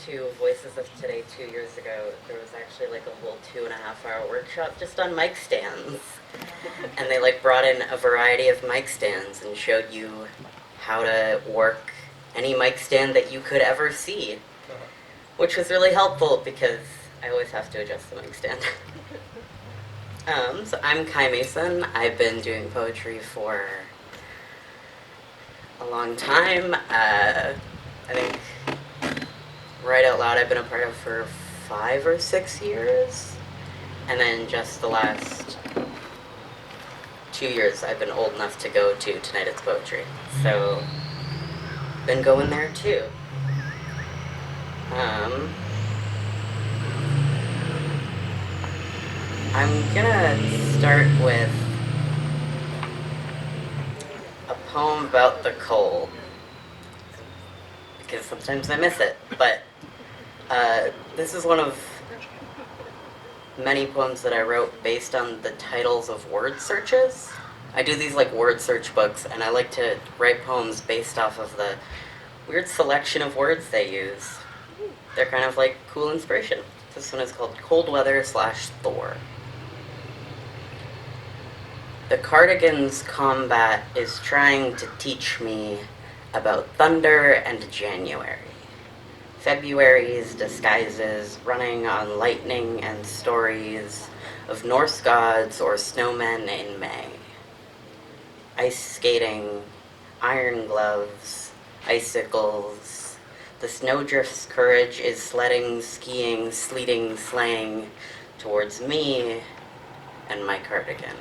to Voices of Today 2 years ago, there was actually like a whole 2.5 hour workshop just on mic stands. And they like brought in a variety of mic stands and showed you how to work any mic stand that you could ever see, which was really helpful because I always have to adjust the mic stand. So I'm Kai Mason. I've been doing poetry for a long time. I think Write Out Loud I've been a part of for 5 or 6 years. And then just the last 2 years I've been old enough to go to Tonight It's Poetry. So, been going there too. I'm gonna start with a poem about the cold, because sometimes I miss it, but this is one of many poems that I wrote based on the titles of word searches. I do these like word search books, and I like to write poems based off of the weird selection of words they use. They're kind of like cool inspiration. This one is called Cold Weather / Thor. The cardigan's combat is trying to teach me about thunder and January. February's disguises running on lightning and stories of Norse gods or snowmen in May. Ice skating, iron gloves, icicles. The snowdrift's courage is sledding, skiing, sleeting, sleighing towards me and my cardigan.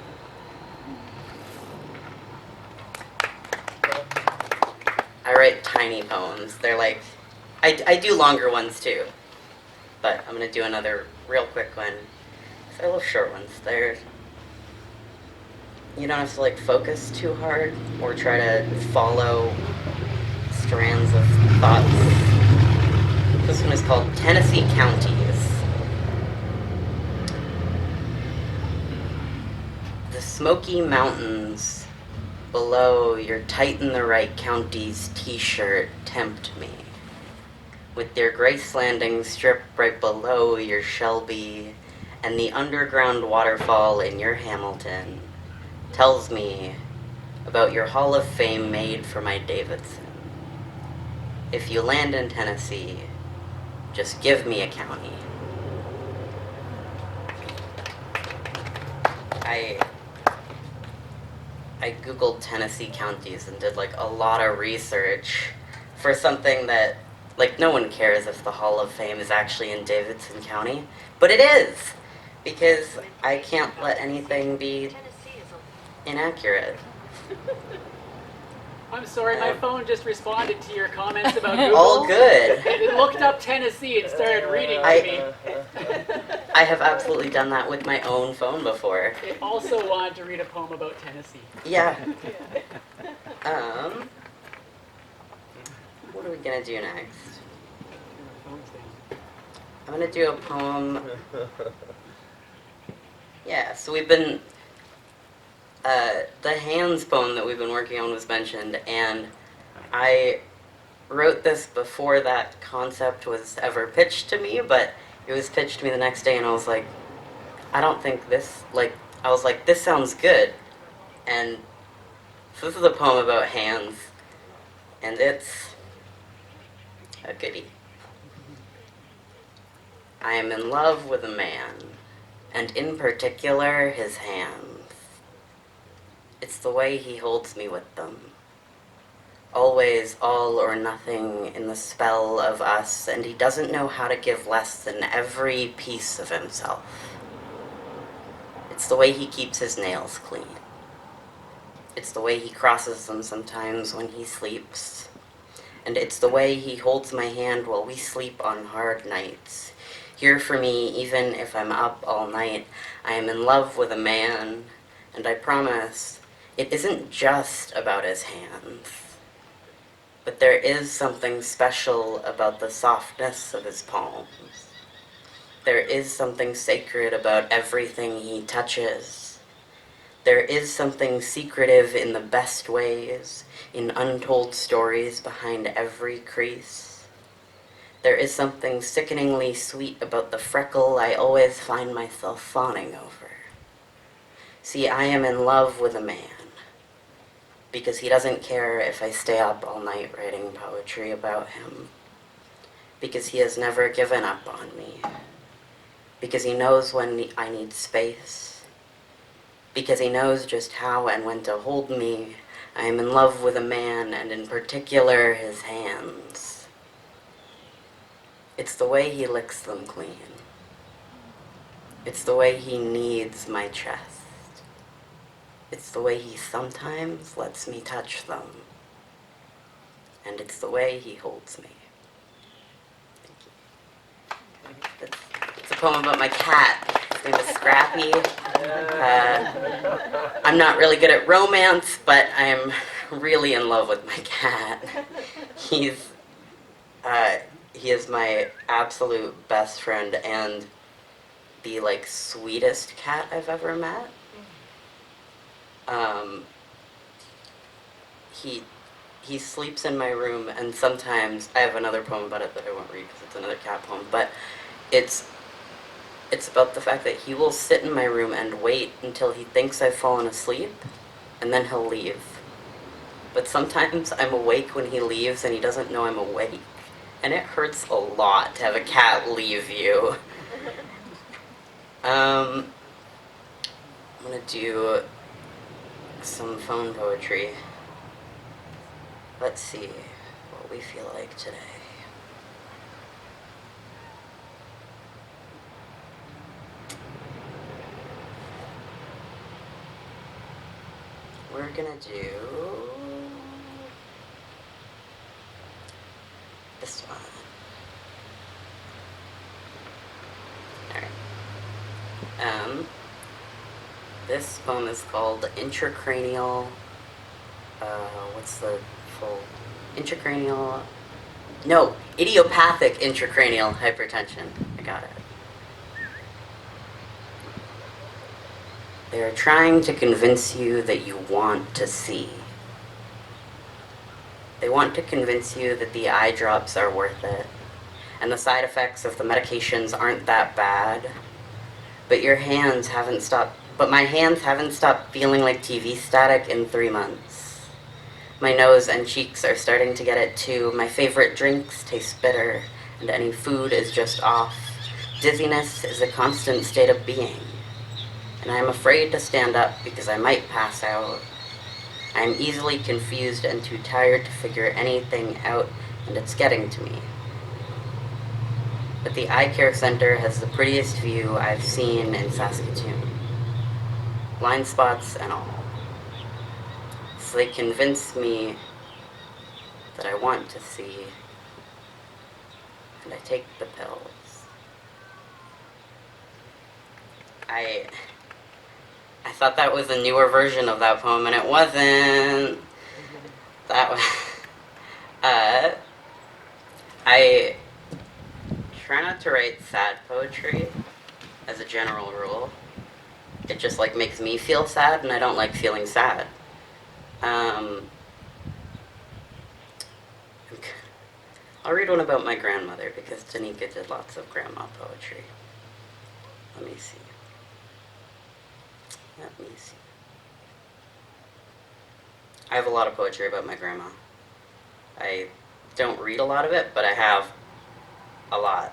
I write tiny poems. They're like, I do longer ones too, but I'm gonna do another real quick one. I love short ones. You don't have to like focus too hard or try to follow strands of thoughts. This one is called Tennessee Counties. The Smoky Mountains below your tight in the right county's t-shirt tempt me. With their Grace Landing strip right below your Shelby and the underground waterfall in your Hamilton tells me about your Hall of Fame made for my Davidson. If you land in Tennessee, just give me a county. I googled Tennessee counties and did like a lot of research for something that like no one cares if the Hall of Fame is actually in Davidson County, but it is, because I can't let anything be inaccurate. I'm sorry, my phone just responded to your comments about Google. All good. It looked up Tennessee and started reading to me. I have absolutely done that with my own phone before. It also wanted to read a poem about Tennessee. Yeah. What are we gonna do next? I'm gonna do a poem. Yeah, so we've been, the hands poem that we've been working on was mentioned, and I wrote this before that concept was ever pitched to me, but it was pitched to me the next day, and I was like, I don't think this, I was like, this sounds good. And so this is a poem about hands, and it's a goodie. I am in love with a man, and in particular his hands. It's the way he holds me with them. Always all or nothing in the spell of us, and he doesn't know how to give less than every piece of himself. It's the way he keeps his nails clean. It's the way he crosses them sometimes when he sleeps. And it's the way he holds my hand while we sleep on hard nights. Here for me, even if I'm up all night, I am in love with a man, and I promise it isn't just about his hands. But there is something special about the softness of his palms. There is something sacred about everything he touches. There is something secretive in the best ways, in untold stories behind every crease. There is something sickeningly sweet about the freckle I always find myself fawning over. See, I am in love with a man because he doesn't care if I stay up all night writing poetry about him, because he has never given up on me, because he knows when I need space, because he knows just how and when to hold me. I am in love with a man, and in particular his hands. It's the way he licks them clean. It's the way he kneads my chest. It's the way he sometimes lets me touch them. And it's the way he holds me. It's a poem about my cat. His name is Scrappy. I'm not really good at romance, but I'm really in love with my cat. He is my absolute best friend and the sweetest cat I've ever met. He sleeps in my room, and sometimes I have another poem about it that I won't read because it's another cat poem, but it's about the fact that he will sit in my room and wait until he thinks I've fallen asleep, and then he'll leave. But sometimes I'm awake when he leaves and he doesn't know I'm awake, and it hurts a lot to have a cat leave you. I'm gonna do some phone poetry. Let's see what we feel like today. We're gonna do this one. Alright. This poem is called Intracranial, what's the full? Idiopathic intracranial hypertension. I got it. They are trying to convince you that you want to see. They want to convince you that the eye drops are worth it, and the side effects of the medications aren't that bad. But my hands haven't stopped feeling like TV static in 3 months. My nose and cheeks are starting to get it too. My favorite drinks taste bitter, and any food is just off. Dizziness is a constant state of being, and I am afraid to stand up because I might pass out. I am easily confused and too tired to figure anything out, and it's getting to me. But the eye care center has the prettiest view I've seen in Saskatoon. Blind spots and all. So they convince me that I want to see, and I take the pills. I thought that was a newer version of that poem, and it wasn't. That was. I try not to write sad poetry as a general rule. It just makes me feel sad, and I don't like feeling sad. I'll read one about my grandmother because Danica did lots of grandma poetry. Let me see. I have a lot of poetry about my grandma. I don't read a lot of it, but I have a lot.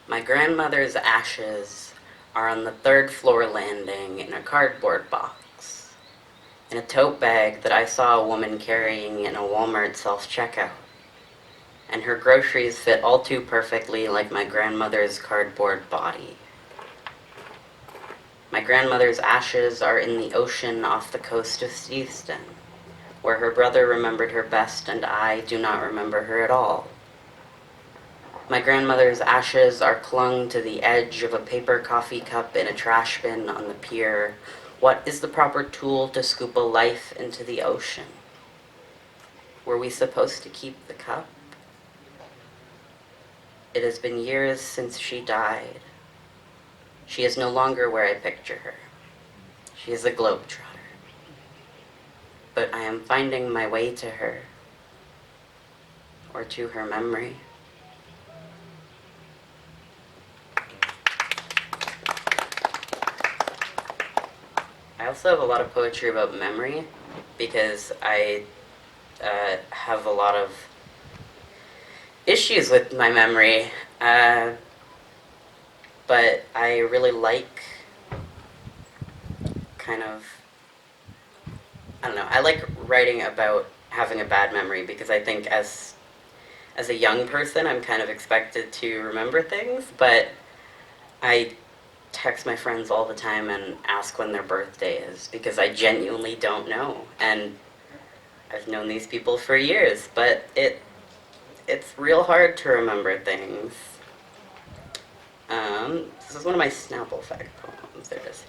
My grandmother's ashes are on the 3rd floor landing in a cardboard box, in a tote bag that I saw a woman carrying in a Walmart self-checkout. And her groceries fit all too perfectly like my grandmother's cardboard body. My grandmother's ashes are in the ocean off the coast of Steveston, where her brother remembered her best and I do not remember her at all. My grandmother's ashes are clung to the edge of a paper coffee cup in a trash bin on the pier. What is the proper tool to scoop a life into the ocean? Were we supposed to keep the cup? It has been years since she died. She is no longer where I picture her. She is a globetrotter. but I am finding my way to her, or to her memory. I also have a lot of poetry about memory, because I have a lot of issues with my memory, but I really like kind of, I don't know, I like writing about having a bad memory, because I think as a young person, I'm kind of expected to remember things, but I text my friends all the time and ask when their birthday is, because I genuinely don't know. And I've known these people for years, but it's real hard to remember things. This is one of my Snapple fact poems. There it is.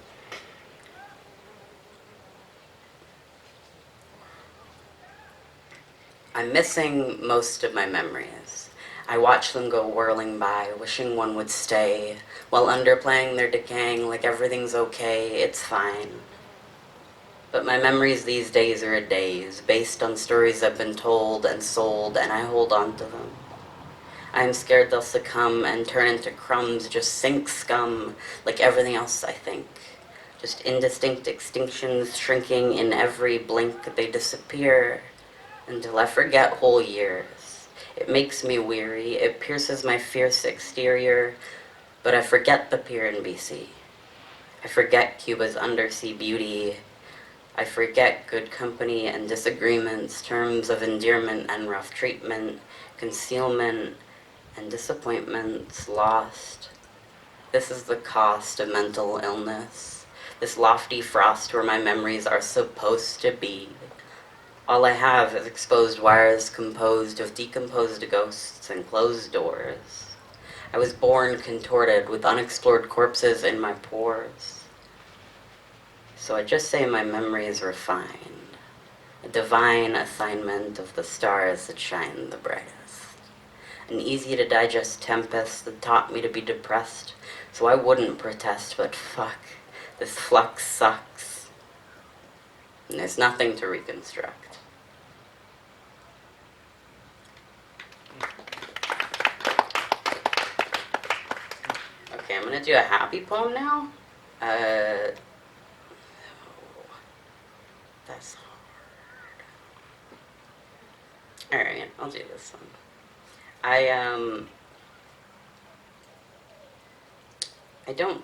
I'm missing most of my memories. I watch them go whirling by, wishing one would stay, while underplaying their decaying like everything's okay, it's fine. But my memories these days are a daze, based on stories I've been told and sold, and I hold on to them. I'm scared they'll succumb and turn into crumbs, just sink scum, like everything else I think. Just indistinct extinctions shrinking in every blink, they disappear until I forget whole years. It makes me weary, it pierces my fierce exterior, but I forget the pier in BC. I forget Cuba's undersea beauty. I forget good company and disagreements, terms of endearment and rough treatment, concealment and disappointments lost. This is the cost of mental illness, this lofty frost where my memories are supposed to be. All I have is exposed wires composed of decomposed ghosts and closed doors. I was born contorted with unexplored corpses in my pores. So I just say my memory is refined, a divine assignment of the stars that shine the brightest. An easy-to-digest tempest that taught me to be depressed, so I wouldn't protest, but fuck, this flux sucks. And there's nothing to reconstruct. Okay, I'm gonna do a happy poem now. That's hard. Alright, I'll do this one. I don't,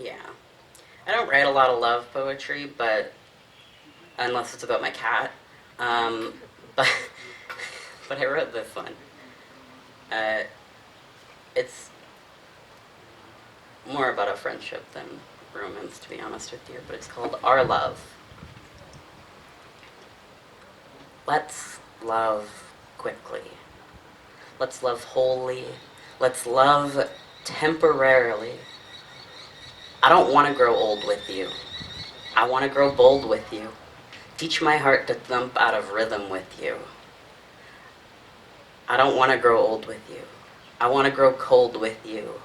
yeah. I don't write a lot of love poetry, but, unless it's about my cat. But, but I wrote this one. It's more about a friendship than romance, to be honest with you, but it's called Our Love. Let's love quickly. Let's love wholly. Let's love temporarily. I don't want to grow old with you. I want to grow bold with you. Teach my heart to thump out of rhythm with you. I don't want to grow old with you. I want to grow cold with you.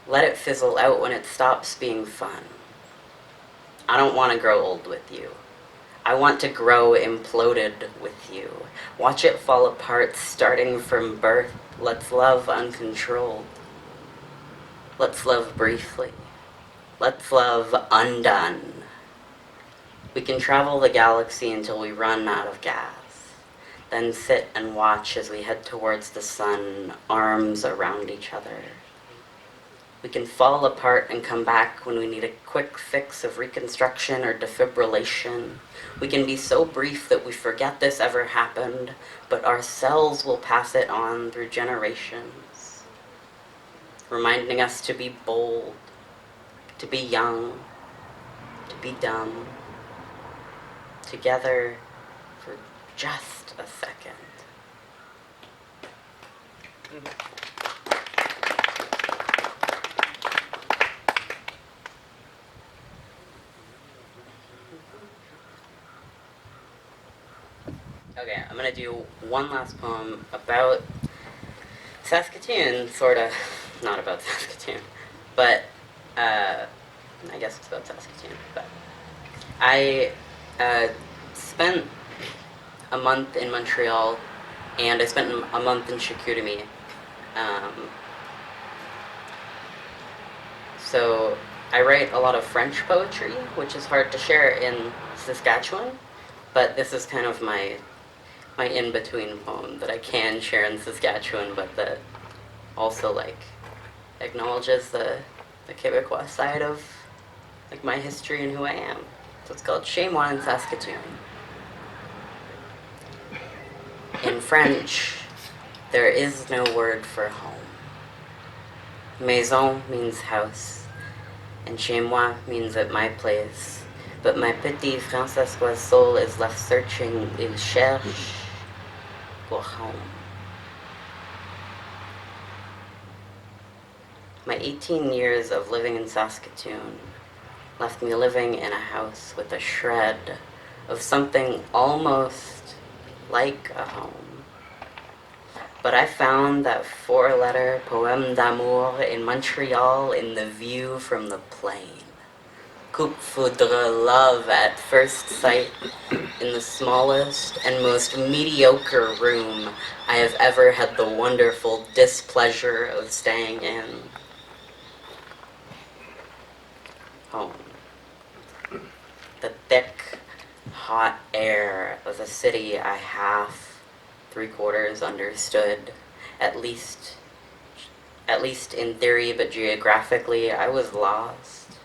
Let it fizzle out when it stops being fun. I don't want to grow old with you. I want to grow imploded with you. Watch it fall apart starting from birth. Let's love uncontrolled. Let's love briefly. Let's love undone. We can travel the galaxy until we run out of gas. Then sit and watch as we head towards the sun, arms around each other. We can fall apart and come back when we need a quick fix of reconstruction or defibrillation. We can be so brief that we forget this ever happened, but our cells will pass it on through generations, reminding us to be bold, to be young, to be dumb, together for just a second. Okay, I'm gonna do one last poem about Saskatoon, sorta. Not about Saskatoon, but I guess it's about Saskatoon. But I spent a month in Montreal, and I spent a month in Chicoutimi. So I write a lot of French poetry, which is hard to share in Saskatchewan, but this is kind of my in-between poem that I can share in Saskatchewan, but that also like acknowledges the Quebecois side of like my history and who I am. So it's called Chez moi in Saskatoon. In French, there is no word for home. Maison means house, and chez moi means at my place. But my petit Francois soul is left searching. Il cherche pour home. My 18 years of living in Saskatoon left me living in a house with a shred of something almost like a home. But I found that four-letter poème d'amour in Montreal in the view from the plain. Coup de foudre, love at first sight, in the smallest and most mediocre room I have ever had the wonderful displeasure of staying in. Home. The thick, hot air of a city I half, three-quarters understood, at least in theory, but geographically I was lost.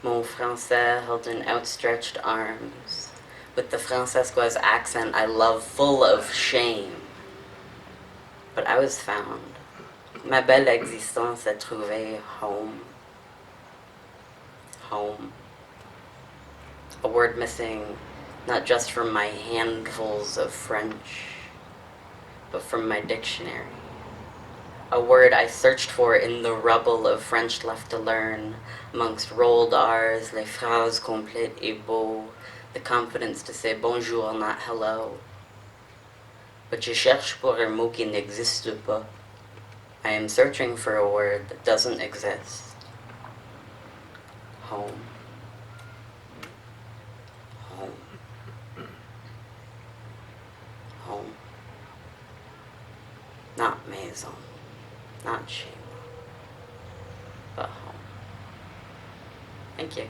Mon français held in outstretched arms, with the Franciscois accent I love full of shame. But I was found. Ma belle existence a trouvé home. Home. A word missing, not just from my handfuls of French, but from my dictionary. A word I searched for in the rubble of French left to learn, amongst rolled R's, les phrases complètes et beaux, the confidence to say bonjour, not hello. But je cherche pour un mot qui n'existe pas. I am searching for a word that doesn't exist. Home. Home. Home. Not maison. Not chez moi. But home. Thank you.